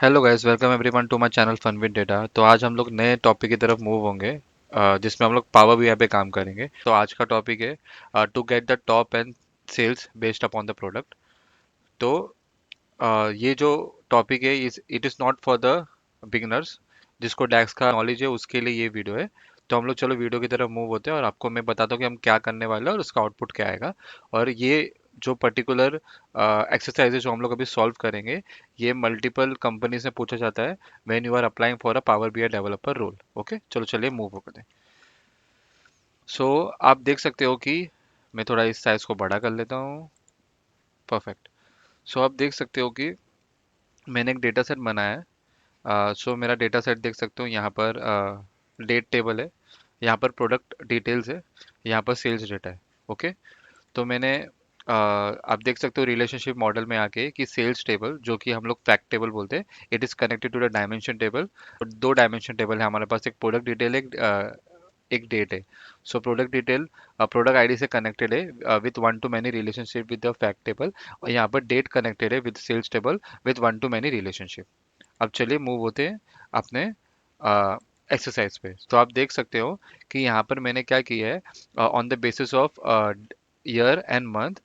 Hello guys, welcome everyone to my channel fun with data. तो आज हम लोग नए टॉपिक की तरफ मूव होंगे, जिसमें हम लोग पावर बीआई पे काम करेंगे। तो आज का टॉपिक है to get the top N sales based upon the product. तो ये जो टॉपिक है it is not for the beginners. जिसको डैक्स का नॉलेज है उसके लिए ये वीडियो है। तो हम लोग चलो वीडियो की तरफ मूव होते हैं और आपको मैं बताता हूँ कि हम क्या करने वाले हैं और उसका आउटपुट क्या आएगा। और ये जो पर्टिकुलर एक्सरसाइजेज जो हम लोग अभी सॉल्व करेंगे, ये मल्टीपल कंपनी से पूछा जाता है when you are applying for a Power BI developer role. Okay, चलो चलिए मूव करते हैं। सो आप देख सकते हो कि मैं थोड़ा इस साइज को बड़ा कर लेता हूँ। परफेक्ट। सो आप देख सकते हो कि मैंने एक डेटा सेट बनाया है। सो मेरा डेटा सेट देख सकते हो, यहाँ पर डेट टेबल है, यहाँ पर प्रोडक्ट डिटेल्स है, यहाँ पर सेल्स डेटा है। ओके। तो मैंने आप देख सकते हो रिलेशनशिप मॉडल में आके कि सेल्स टेबल जो कि हम लोग फैक्ट टेबल बोलते हैं, it is connected to the dimension table. दो डायमेंशन टेबल है हमारे पास, एक प्रोडक्ट डिटेल, एक डेट है। So product detail product ID से कनेक्टेड है with one to many relationship with the fact table, और यहाँ पर डेट कनेक्टेड है with sales table with one to many relationship. अब चलिए मूव होते हैं अपने एक्सरसाइज पे। तो आप देख सकते हो कि यहाँ पर मैंने क्या किया है, on the basis of year and month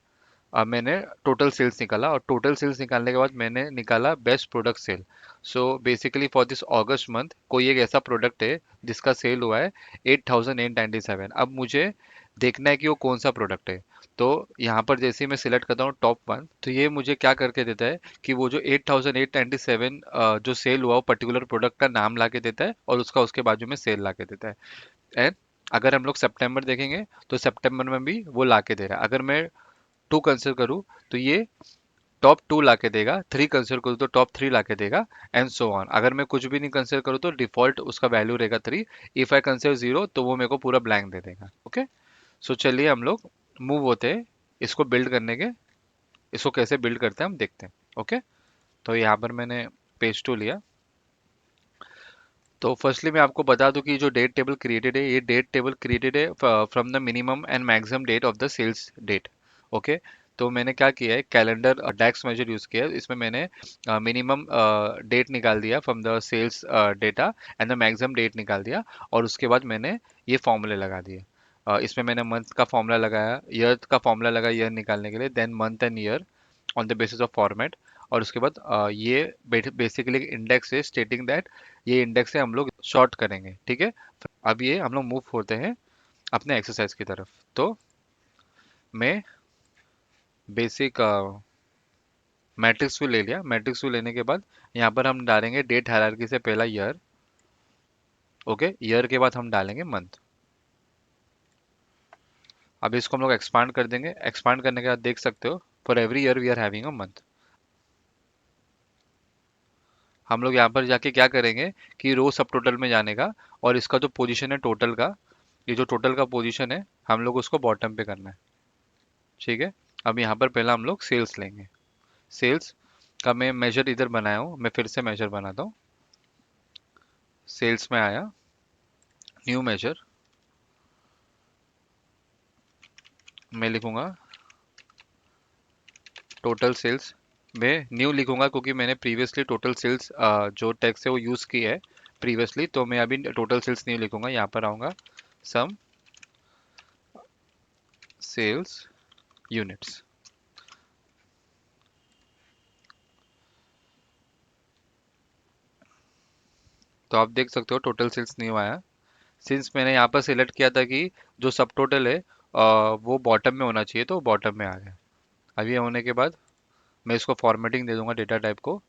मैंने टोटल सेल्स निकाला, और टोटल सेल्स निकालने के बाद मैंने निकाला best product sale. So basically for this August month कोई एक ऐसा प्रोडक्ट है जिसका सेल हुआ है 8897। अब मुझे देखना है कि वो कौन सा प्रोडक्ट है। तो यहाँ पर जैसे ही मैं सिलेक्ट करता हूँ टॉप वन, तो ये मुझे क्या करके देता है कि वो जो 8897 जो सेल हुआ वो पर्टिकुलर प्रोडक्ट का नाम ला के देता है, और उसका उसके बाजू में सेल ला के देता है। एंड अगर हम लोग सितंबर देखेंगे तो सितंबर में भी वो ला के दे रहा है। अगर मैं टू कंसिडर करूँ तो ये टॉप टू ला के देगा, थ्री कंसिडर करूँ तो टॉप थ्री ला के देगा, एंड सो ऑन। अगर मैं कुछ भी नहीं कंसिडर करूँ तो डिफॉल्ट उसका वैल्यू रहेगा three. If I consider zero तो वो मेरे को पूरा ब्लैंक दे देगा। ओके। सो चलिए हम लोग मूव होते हैं इसको बिल्ड करने के। इसको कैसे बिल्ड करते हैं हम देखते हैं। ओके। तो यहाँ पर मैंने पेज टू लिया। तो फर्स्टली मैं आपको बता दूं कि जो डेट टेबल क्रिएटेड है, ये डेट टेबल क्रिएटेड है from the minimum and maximum date of the sales date. Okay. तो मैंने क्या किया है, कैलेंडर डैक्स मेजर यूज किया है। इसमें मैंने मिनिमम डेट निकाल दिया from the sales data, and the maximum date निकाल दिया। और उसके बाद मैंने ये फॉर्मूले लगा दिए। इसमें मैंने मंथ का फॉर्मूला लगाया, ईयर का फॉर्मूला लगा ईयर निकालने के लिए, then month and year on the basis of format. और उसके बाद ये बेसिकली एक इंडेक्स है स्टेटिंग दैट ये इंडेक्स से हम लोग शॉर्ट करेंगे। ठीक है। अब ये हम लोग मूव होते हैं अपने एक्सरसाइज की तरफ। तो मैं बेसिक मैट्रिक्स व्यू ले लिया। मैट्रिक्स व्यू लेने के बाद यहाँ पर हम डालेंगे डेट हायरार्की से पहला ईयर। ओके। ईयर के बाद हम डालेंगे मंथ। अब इसको हम लोग एक्सपांड कर देंगे। एक्सपांड करने के बाद देख सकते हो for every year we are having a month. हम लोग यहाँ पर जाके क्या करेंगे कि रो सब टोटल में जाने का, और इसका जो पोजीशन है टोटल का, ये जो टोटल का पोजीशन है हम लोग उसको बॉटम पे करना है। ठीक है। अब यहाँ पर पहला हम लोग सेल्स लेंगे। सेल्स का मैं मेजर इधर बनाया हूँ, मैं फिर से मेजर बनाता हूँ। सेल्स में आया, न्यू मेजर, मैं लिखूंगा टोटल सेल्स। मैं न्यू लिखूंगा क्योंकि मैंने प्रीवियसली टोटल सेल्स जो टेक्स्ट है वो यूज़ की है प्रीवियसली, तो मैं अभी टोटल सेल्स न्यू लिखूंगा। यहाँ पर आऊँगा सम सेल्स यूनिट्स। तो आप देख सकते हो टोटल सेल्स न्यू आया। सिंस मैंने यहाँ पर सिलेक्ट किया था कि जो सब टोटल है वो बॉटम में होना चाहिए, तो बॉटम में आ गया। अब ये होने के बाद मैं इसको फॉर्मेटिंग दे दूंगा डेटा टाइप को।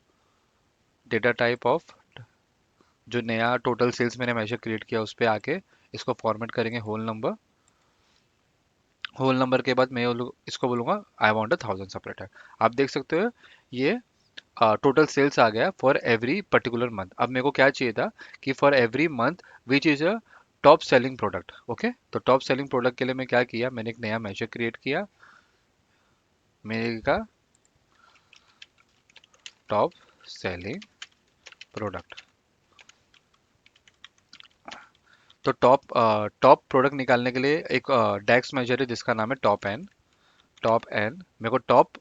डेटा टाइप ऑफ जो नया टोटल सेल्स मैंने मेजर क्रिएट किया उस पर आके इसको फॉर्मेट करेंगे होल नंबर। होल नंबर के बाद मैं इसको बोलूंगा आई वांट 1000 सेपरेटर। आप देख सकते हो ये टोटल सेल्स आ गया फॉर एवरी पर्टिकुलर मंथ। अब मेरे को क्या चाहिए था कि for every month which is a top selling product. Okay. तो टॉप सेलिंग प्रोडक्ट के लिए मैं क्या किया, मैंने एक नया मेजर क्रिएट किया। मैंने कहा टॉप सेलिंग प्रोडक्ट। तो टॉप प्रोडक्ट निकालने के लिए एक डेक्स मेजर है जिसका नाम है टॉप एन। टॉप एन मेरे को टॉप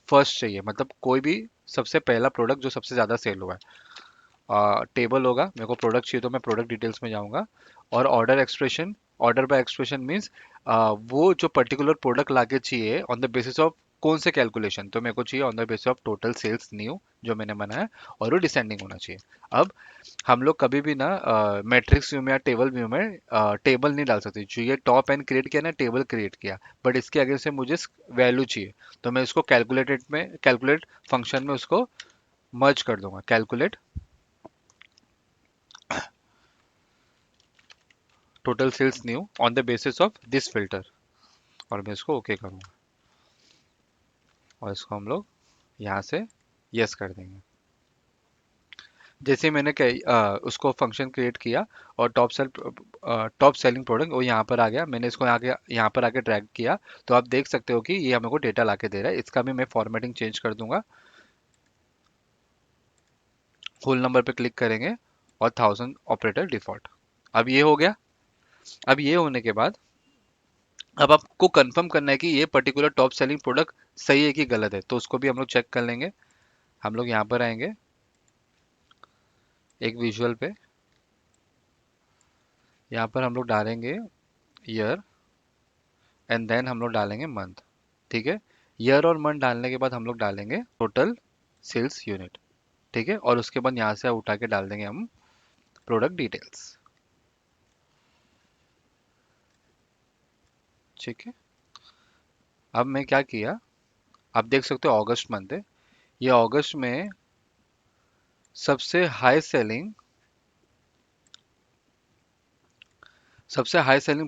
फर्स्ट चाहिए, मतलब कोई भी सबसे पहला प्रोडक्ट जो सबसे ज़्यादा सेल हुआ है। टेबल होगा, मेरे को प्रोडक्ट चाहिए तो मैं प्रोडक्ट डिटेल्स में जाऊंगा। और order expression, order by expression means वो जो पर्टिकुलर प्रोडक्ट लाके चाहिए ऑन द बेसिस ऑफ कौन से कैलकुलेशन, तो मेरे को चाहिए on the basis of total sales new जो मैंने बनाया, और वो डिसेंडिंग होना चाहिए। अब हम लोग कभी भी ना मैट्रिक्स व्यू में या टेबल व्यू में टेबल नहीं डाल सकते। जो ये टॉप एंड क्रिएट किया ना, टेबल क्रिएट किया, बट इसके आगे से मुझे वैल्यू चाहिए, तो मैं इसको कैलकुलेटेड में, कैलकुलेट फंक्शन में उसको मर्ज कर दूंगा। Calculate total sales new on the basis of this filter, और मैं इसको ओके करूंगा, और इसको हम लोग यहाँ से यस कर देंगे। जैसे मैंने उसको फंक्शन क्रिएट किया, और टॉप सेलिंग प्रोडक्ट वो यहाँ पर आ गया, मैंने इसको यहाँ पर आके ड्रैग किया, तो आप देख सकते हो कि ये हमें को डेटा लाके दे रहा है। इसका भी मैं फॉर्मेटिंग चेंज कर दूंगा, होल नंबर पे क्लिक करेंगे, और 1000 ऑपरेटर डिफॉल्ट। अब ये हो गया। अब ये होने के बाद अब आपको कंफर्म करना है कि ये पर्टिकुलर टॉप सेलिंग प्रोडक्ट सही है कि गलत है, तो उसको भी हम लोग चेक कर लेंगे। हम लोग यहाँ पर आएंगे एक विजुअल पे, यहाँ पर हम लोग डालेंगे ईयर, एंड देन हम लोग डालेंगे मंथ। ठीक है, ईयर और मंथ डालने के बाद हम लोग डालेंगे टोटल सेल्स यूनिट। ठीक है, और उसके बाद यहाँ से उठा के डाल देंगे हम प्रोडक्ट डिटेल्स। ठीक है, अब मैं क्या किया, आप देख सकते हो अगस्त मंथ है, ये अगस्त में सबसे हाई सेलिंग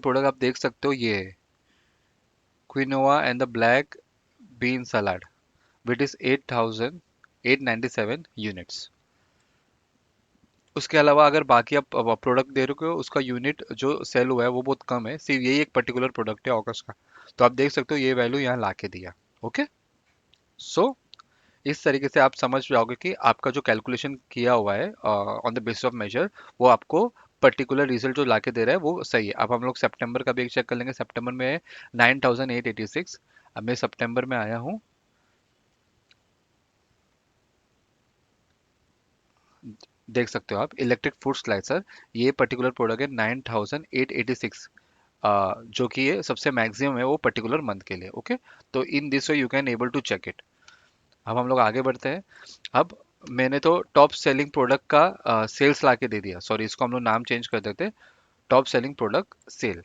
प्रोडक्ट आप देख सकते हो, ये है quinoa and the black bean salad, which is 8897 units. उसके अलावा अगर बाकी आप प्रोडक्ट दे रहे हो, उसका यूनिट जो सेल हुआ है वो बहुत कम है, सिर्फ यही एक पर्टिकुलर प्रोडक्ट है ऑगस्ट का। तो आप देख सकते हो ये वैल्यू यहाँ ला के दिया। ओके, सो इस तरीके से आप समझ जाओगे कि आपका जो कैलकुलेशन किया हुआ है on the basis of measure, वो आपको पर्टिकुलर रिजल्ट जो लाके दे रहा है वो सही है। अब हम लोग सितंबर का भी एक चेक कर लेंगे। सितंबर में है 9886। अब मैं सितंबर में आया हूँ, देख सकते हो आप इलेक्ट्रिक फूड स्लाइसर, ये पर्टिकुलर प्रोडक्ट है 9886, जो कि ये सबसे मैक्सिमम है वो पर्टिकुलर मंथ के लिए। ओके, तो in this way you can able to check it. अब हम लोग आगे बढ़ते हैं। अब मैंने तो टॉप सेलिंग प्रोडक्ट का सेल्स ला के दे दिया, सॉरी इसको हम लोग नाम चेंज कर देते, टॉप सेलिंग प्रोडक्ट सेल।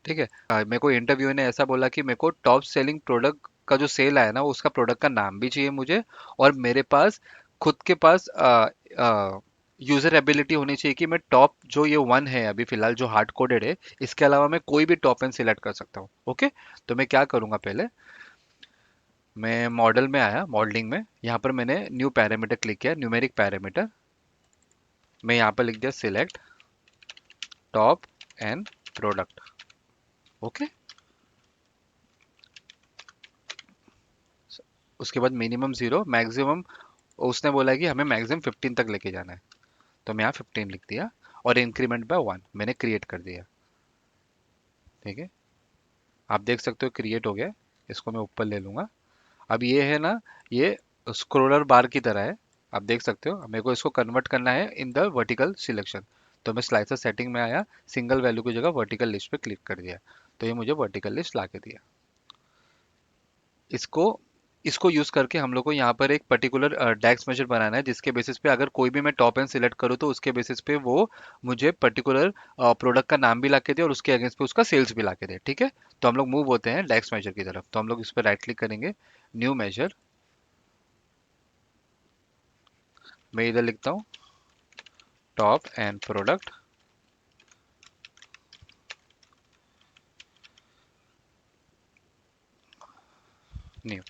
ठीक है, मेरे को इंटरव्यू ने ऐसा बोला कि मेरे को टॉप सेलिंग प्रोडक्ट का जो सेल आया ना, उसका प्रोडक्ट का नाम भी चाहिए मुझे, और मेरे पास खुद के पास यूजर एबिलिटी होनी चाहिए कि मैं टॉप जो ये वन है अभी फिलहाल जो हार्ड कोडेड है, इसके अलावा मैं कोई भी टॉप एंड सिलेक्ट कर सकता हूँ। ओके, तो मैं क्या करूँगा, पहले मैं मॉडल में आया, मॉडलिंग में यहाँ पर मैंने न्यू पैरामीटर क्लिक किया, न्यूमेरिक पैरामीटर। मैं यहाँ पर लिख दिया select top and product. Okay, उसके बाद मिनिमम 0, मैक्सिमम उसने बोला है कि हमें मैक्सिमम 15 तक लेके जाना है, तो मैं यहाँ 15 लिख दिया, और इंक्रीमेंट बाय 1 मैंने क्रिएट कर दिया। ठीक है, आप देख सकते हो क्रिएट हो गया। इसको मैं ऊपर ले लूंगा। अब ये है ना, ये स्क्रोलर बार की तरह है, आप देख सकते हो। मेरे को इसको कन्वर्ट करना है इन द वर्टिकल सिलेक्शन, तो मैं स्लाइसर सेटिंग में आया, सिंगल वैल्यू की जगह वर्टिकल लिस्ट पे क्लिक कर दिया, तो ये मुझे वर्टिकल लिस्ट ला के दिया। इसको इसको यूज करके हम लोग को यहाँ पर एक पर्टिकुलर डैक्स मेजर बनाना है, जिसके बेसिस पे अगर कोई भी मैं टॉप एंड सिलेक्ट करूँ तो उसके बेसिस पे वो मुझे पर्टिकुलर प्रोडक्ट का नाम भी ला के दे, और उसके अगेंस्ट पे उसका सेल्स भी ला के दे। ठीक है, तो हम लोग मूव होते हैं डैक्स मेजर की तरफ, तो हम लोग इस पर राइट क्लिक करेंगे, न्यू मेजर। मैं इधर लिखता हूँ टॉप एंड प्रोडक्ट न्यू।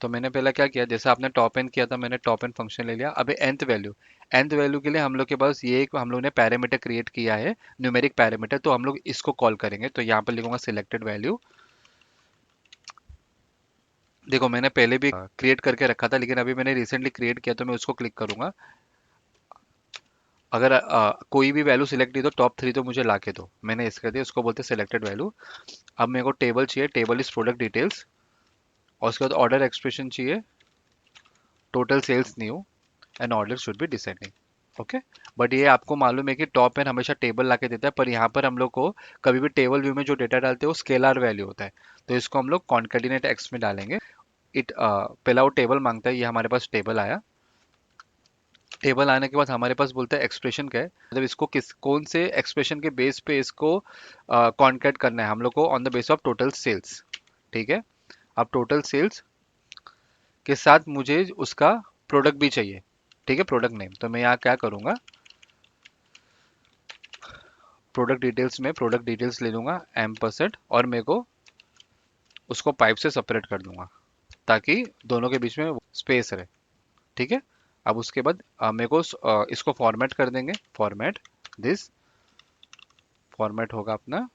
तो मैंने पहला क्या किया, जैसे आपने टॉप एंड किया था, मैंने टॉप एंड फंक्शन ले लिया। अब nth वैल्यू, nth वैल्यू के लिए हम लोग के पास ये एक हम लोग ने पैरामीटर क्रिएट किया है, न्यूमेरिक पैरामीटर, तो हम लोग इसको कॉल करेंगे। तो यहाँ पर लिखूंगा सिलेक्टेड वैल्यू। देखो मैंने पहले भी क्रिएट करके रखा था, लेकिन अभी मैंने रिसेंटली क्रिएट किया, तो मैं उसको क्लिक करूंगा। अगर कोई भी वैल्यू सिलेक्ट की तो टॉप 3 तो मुझे ला के दो, मैंने इसके दिया, उसको बोलते हैं सिलेक्टेड वैल्यू। अब मेरे को टेबल चाहिए, टेबल इज प्रोडक्ट डिटेल्स, और उसके बाद ऑर्डर एक्सप्रेशन चाहिए, total sales new and order should be descending. Okay. But ये आपको मालूम है कि टॉप एंड हमेशा टेबल ला के देता है, पर यहाँ पर हम लोग को कभी भी टेबल व्यू में जो डेटा डालते हैं वो स्केलर वैल्यू होता है। तो इसको हम लोग कॉन्केटिनेट एक्स में डालेंगे। पहला वो टेबल मांगता है, ये हमारे पास टेबल आया। टेबल आने के बाद हमारे पास बोलता है एक्सप्रेशन क्या है, मतलब इसको किस कौन से एक्सप्रेशन के बेस पे इसको कॉन्केट करना है हम लोग को, on the base of total sales. ठीक है। अब टोटल सेल्स के साथ मुझे उसका प्रोडक्ट भी चाहिए। ठीक है, प्रोडक्ट नेम। तो मैं यहाँ क्या करूँगा, प्रोडक्ट डिटेल्स में प्रोडक्ट डिटेल्स ले लूँगा एम% और मेरे को उसको पाइप से सेपरेट कर दूंगा ताकि दोनों के बीच में स्पेस रहे। ठीक है। अब उसके बाद मेरे को इसको फॉर्मेट कर देंगे। फॉर्मेट दिस, फॉर्मेट होगा अपना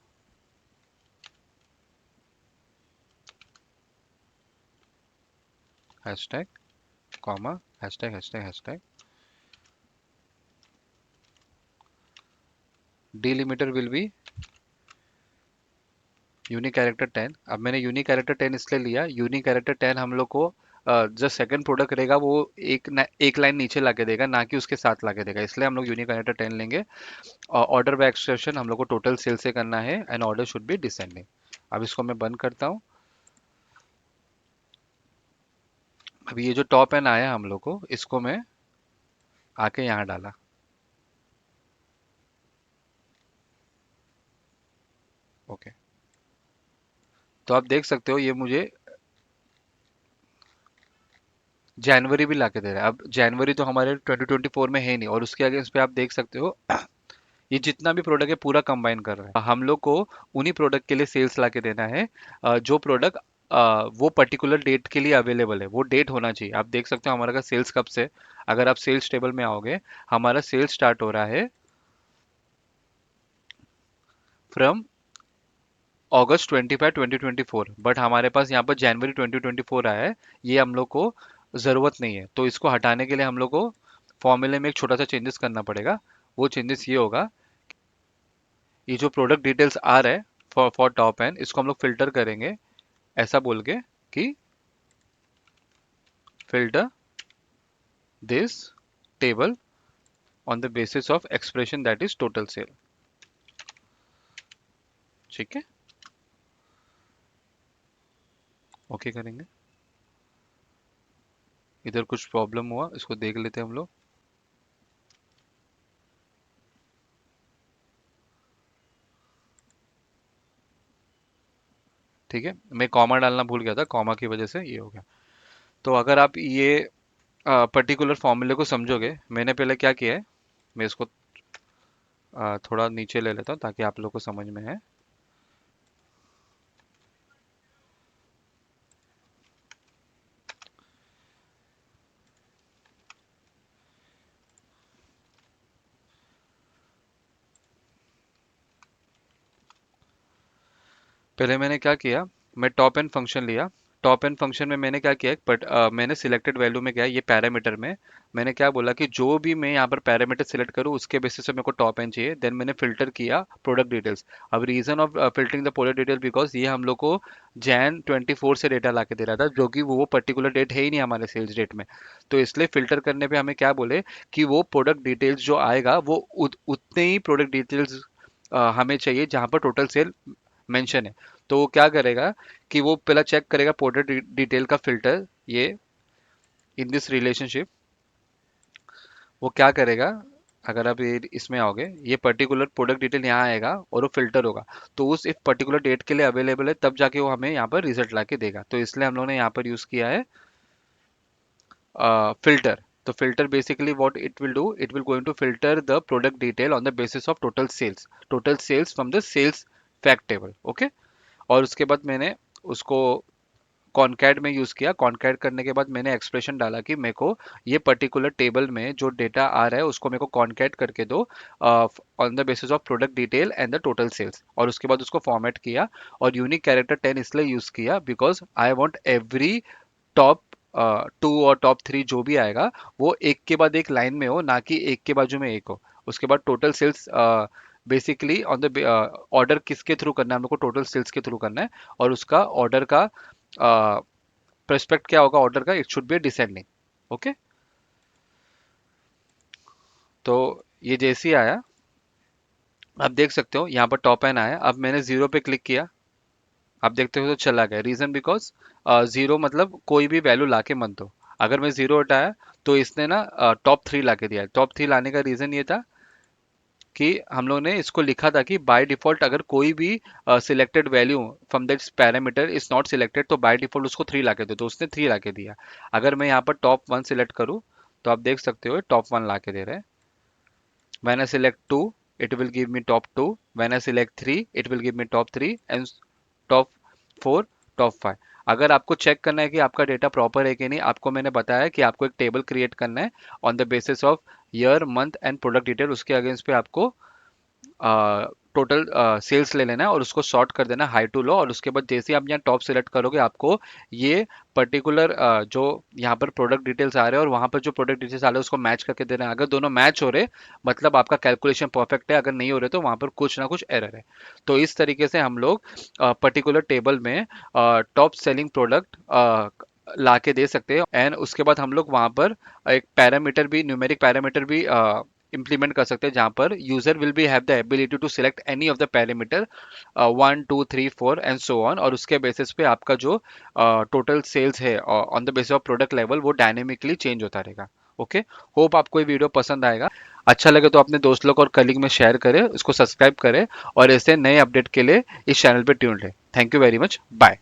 hashtag comma hashtag hashtag hashtag delimiter will be unique character 10। अब मैंने यूनिक कैरेक्टर 10 इसलिए लिया, यूनिक कैरेक्टर 10 हम लोग को जो सेकंड प्रोडक्ट रहेगा वो एक लाइन नीचे लाके देगा, ना कि उसके साथ लाके देगा, इसलिए हम लोग यूनिक कैरेक्टर 10 लेंगे। ऑर्डर बाय एक्सप्रेशन हम लोग को टोटल सेल से करना है and order should be descending. अब इसको मैं बंद करता हूँ। अब ये जो टॉप एंड आया हम लोग को, इसको मैं आके यहाँ डाला। ओके। तो आप देख सकते हो ये मुझे जनवरी भी ला के दे रहा है। अब जनवरी तो हमारे 2024 में है नहीं, और उसके अगेंस्ट पे आप देख सकते हो ये जितना भी प्रोडक्ट है पूरा कंबाइन कर रहा है। हम लोग को उन्हीं प्रोडक्ट के लिए सेल्स ला के देना है, जो प्रोडक्ट वो पर्टिकुलर डेट के लिए अवेलेबल है, वो डेट होना चाहिए। आप देख सकते हो हमारा का सेल्स कब से, अगर आप सेल्स टेबल में आओगे, हमारा सेल्स स्टार्ट हो रहा है फ्रॉम अगस्त 25 2024, बट हमारे पास यहाँ पर जनवरी 2024 आया है। ये हम लोग को ज़रूरत नहीं है, तो इसको हटाने के लिए हम लोग को फॉर्मूले में एक छोटा सा चेंजेस करना पड़ेगा। वो चेंजेस ये होगा, ये जो प्रोडक्ट डिटेल्स आ रहा है फॉर टॉप एंड, इसको हम लोग फिल्टर करेंगे ऐसा बोल के कि filter this table on the basis of expression that is total sale. ठीक है, ओके करेंगे। इधर कुछ प्रॉब्लम हुआ, इसको देख लेते हैं हम लोग। ठीक है, मैं कॉमा डालना भूल गया था, कॉमा की वजह से ये हो गया। तो अगर आप ये पर्टिकुलर फॉर्मूले को समझोगे, मैंने पहले क्या किया है, मैं इसको थोड़ा नीचे ले लेता हूँ ताकि आप लोग को समझ में है। पहले मैंने क्या किया, मैं टॉप एंड फंक्शन लिया। टॉप एंड फंक्शन में मैंने क्या किया, बट मैंने सिलेक्टेड वैल्यू में क्या है, ये पैरामीटर में मैंने क्या बोला कि जो भी मैं यहाँ पर पैरामीटर सिलेक्ट करूँ उसके बेसिस पे मेरे को टॉप एंड चाहिए। देन मैंने फिल्टर किया प्रोडक्ट डिटेल्स। अब reason of filtering the product detail, because ये हम लोग को जैन 24 से डेटा ला के दे रहा था, जो कि वो पर्टिकुलर डेट है ही नहीं हमारे सेल्स डेट में। तो इसलिए फिल्टर करने पे हमें क्या बोले कि वो प्रोडक्ट डिटेल्स जो आएगा वो उतने ही प्रोडक्ट डिटेल्स हमें चाहिए जहाँ पर टोटल सेल मेंशन है। तो वो क्या करेगा कि वो पहला चेक करेगा प्रोडक्ट डिटेल का फिल्टर, ये इन दिस रिलेशनशिप वो क्या करेगा, अगर आप ये इसमें आओगे, ये पर्टिकुलर प्रोडक्ट डिटेल यहाँ आएगा और वो फिल्टर होगा। तो उस एक पर्टिकुलर डेट के लिए अवेलेबल है, तब जाके वो हमें यहाँ पर रिजल्ट ला के देगा। तो इसलिए हम लोगों ने यहाँ पर यूज किया है filter. So filter basically what it will do, it will going to filter the product detail on the basis of total sales from the sales fact table. Okay. और उसके बाद मैंने उसको कॉनकैट में यूज किया। Concat करने के बाद मैंने एक्सप्रेशन डाला कि मेरे को ये पर्टिकुलर टेबल में जो डेटा आ रहा है उसको मेरे को कॉनकैट करके दो on the basis of product detail and the total sales. और उसके बाद उसको फॉर्मेट किया। और यूनिक कैरेक्टर 10 इसलिए यूज किया because I want every top 2 और टॉप 3 जो भी आएगा वो एक के बाद एक लाइन में हो, ना कि एक के बाजू में एक हो। उसके बाद total sales basically on the order किसके थ्रू करना है, हम लोग को टोटल सेल्स के थ्रू करना है। और उसका ऑर्डर का प्रोस्पेक्ट क्या होगा ऑर्डर का, it should be descending. Okay, तो ये जैसे ही आया, आप देख सकते हो यहाँ पर टॉप एन आया, अब मैंने जीरो पे क्लिक किया, आप देखते हो तो चला गया। रीजन बिकॉज जीरो मतलब कोई भी वैल्यू लाके मत दो। अगर मैं जीरो हटाया तो इसने ना टॉप थ्री लाके दिया है। टॉप थ्री लाने का रीजन ये था कि हम लोग ने इसको लिखा था कि बाय डिफॉल्ट अगर कोई भी selected value from that parameter is not selected तो बाय डिफॉल्ट उसको थ्री लाके दो, तो उसने थ्री लाके दिया। अगर मैं यहाँ पर टॉप वन सिलेक्ट करूँ तो आप देख सकते हो टॉप वन लाके दे रहे हैं। When I select 2, it will give me top 2. When I select 3, it will give me top 3 and top 4, top 5। अगर आपको चेक करना है कि आपका डेटा प्रॉपर है कि नहीं, आपको मैंने बताया कि आपको एक टेबल क्रिएट करना है on the basis of year, month and product detail. उसके अगेंस्ट पे आपको टोटल सेल्स ले लेना है और उसको सॉर्ट कर देना हाई टू लो। और उसके बाद जैसे ही आप यहाँ टॉप सेलेक्ट करोगे, आपको ये पर्टिकुलर जो यहाँ पर प्रोडक्ट डिटेल्स आ रहे हैं और वहाँ पर जो प्रोडक्ट डिटेल्स आ रहे हैं उसको मैच करके देना है। अगर दोनों मैच हो रहे मतलब आपका कैलकुलेशन परफेक्ट है, अगर नहीं हो रहे तो वहाँ पर कुछ ना कुछ एरर है। तो इस तरीके से हम लोग पर्टिकुलर टेबल में टॉप सेलिंग प्रोडक्ट ला के दे सकते हैं। एंड उसके बाद हम लोग वहाँ पर एक पैरामीटर भी, न्यूमेरिक पैरामीटर भी इम्प्लीमेंट कर सकते हैं, जहाँ पर user will be have the ability to select any of the parameter 1 2 3 4 and so on. और उसके बेसिस पे आपका जो टोटल सेल्स है on the basis of product level वो डायनेमिकली चेंज होता रहेगा। ओके, होप आपको ये वीडियो पसंद आएगा। अच्छा लगे तो अपने दोस्त लोग और कलीग में शेयर करें, उसको सब्सक्राइब करें और ऐसे नए अपडेट के लिए इस चैनल पे ट्यून्ड है। Thank you very much, bye.